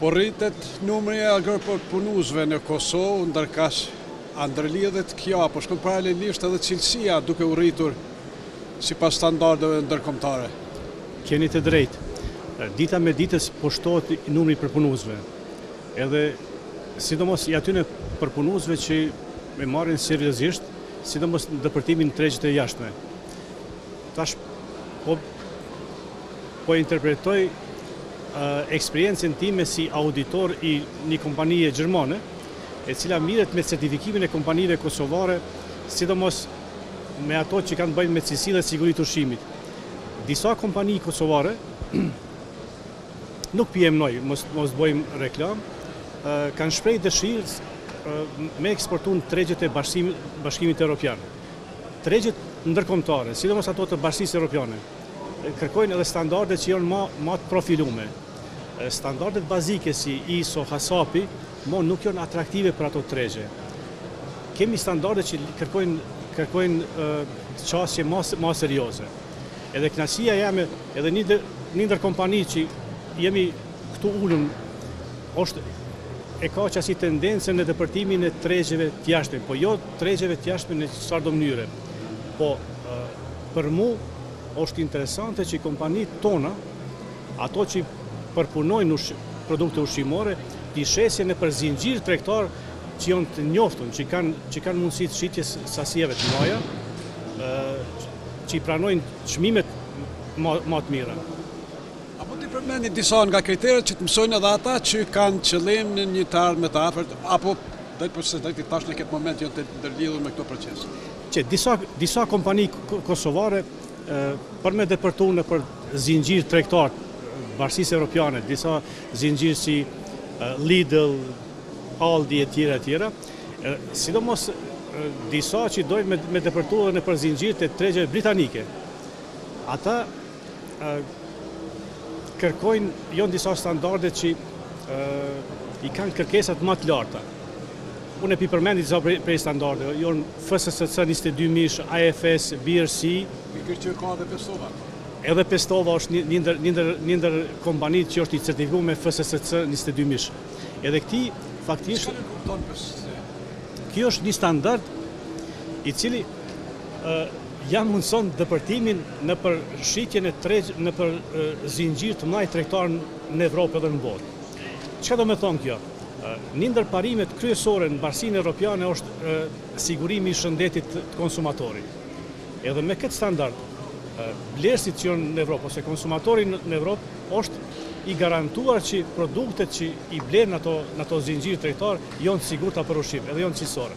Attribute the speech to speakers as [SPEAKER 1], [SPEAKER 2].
[SPEAKER 1] Po rritet numri i agrarpunuzve në Kosovë, ndërkaq a ndërlidhet kjo apo shkon paralelisht edhe cilësia duke u rritur sipas standardeve ndërkombëtare?
[SPEAKER 2] Keni të drejtë. Dita me ditës po shtohet numri i përpunuzve. Edhe sidomos i atyre përpunuzve që e marrin seriozisht, sidomos në depërtimin në tregjet e jashtme. Tash po interpretoj eksperiencën time si auditor i një kompanie gjermane, e cila mirret me certifikimin e kompanive kosovare, sidomos me ato që kanë të bëjnë me cilësinë dhe sigurinë e ushqimit. Disa kompani kosovare, nuk pjemnoj, mos bëjmë reklam, kanë shprehë dëshirë me eksportu në tregjet e Bashkimit Evropian. Tregjet ndërkombëtare, sidomos ato të Bashkisë Evropiane, kërkojnë edhe standarde që janë më të profilume. Standardet bazike si ISO, HACCP, nuk janë atraktive për ato tregje. Kemi standarde që kërkojnë qasje më serioze. Edhe kënaqësia jame, edhe një ndër kompani që jemi këtu ulën, e ka qasi tendencën në depërtimin e tregjeve të jashtme, po jo tregjeve të jashtme në çfarëdo mënyre. Po për mu është interesante që kompanitë tona, ato që përpunojnë produkte ushqimore, të shesjen në për zinxhir tregtar që janë të njoftun, që kanë mundësi të shitjes sasieve të mëdha, që i pranojnë çmimet më të mira.
[SPEAKER 1] Apo ti përmeni disa nga kriteret që të mësojnë edhe ata që kanë qëllim në një të ardhme të afërt, apo drejt tash në këtë moment janë të ndërlidhur me këto procese?
[SPEAKER 2] Që disa kompani kosovare për me depërtu në për zinxhir tregtar Bashkisë Evropiane, disa zinxhir si Lidl, Aldi e tjera, sidomos disa që dojnë me depërtu në për zinxhir të tregjeve britanike. Ata kërkojnë janë disa standarde që i kanë kërkesat më të larta. Unë e përmendi disa prej standardeve, janë FSSC 22000, IFS, BRC.
[SPEAKER 1] Që ka edhe Pestova.
[SPEAKER 2] Edhe Pestova është një ndër kompanitë që është i certifikuar me FSSC 22000. Edhe këti faktikisht
[SPEAKER 1] çfarë kupton FSSC?
[SPEAKER 2] Kjo është një standard i cili ja mundson depërtimin në për shitjen e tregj në për zinxhir të mëdha tregtar në Evropë dhe në botë. Çka do me thonë kjo? Një ndër parimet kryesore në Bashkinë Evropiane është sigurimi i shëndetit të konsumatorit. Edhe me këtë standard, blerësit që janë në Evropë ose konsumatori në Evropë është i garantuar që produktet që i blen në ato zinxhir tregtar janë të sigurta për ushqim, edhe janë cilësore.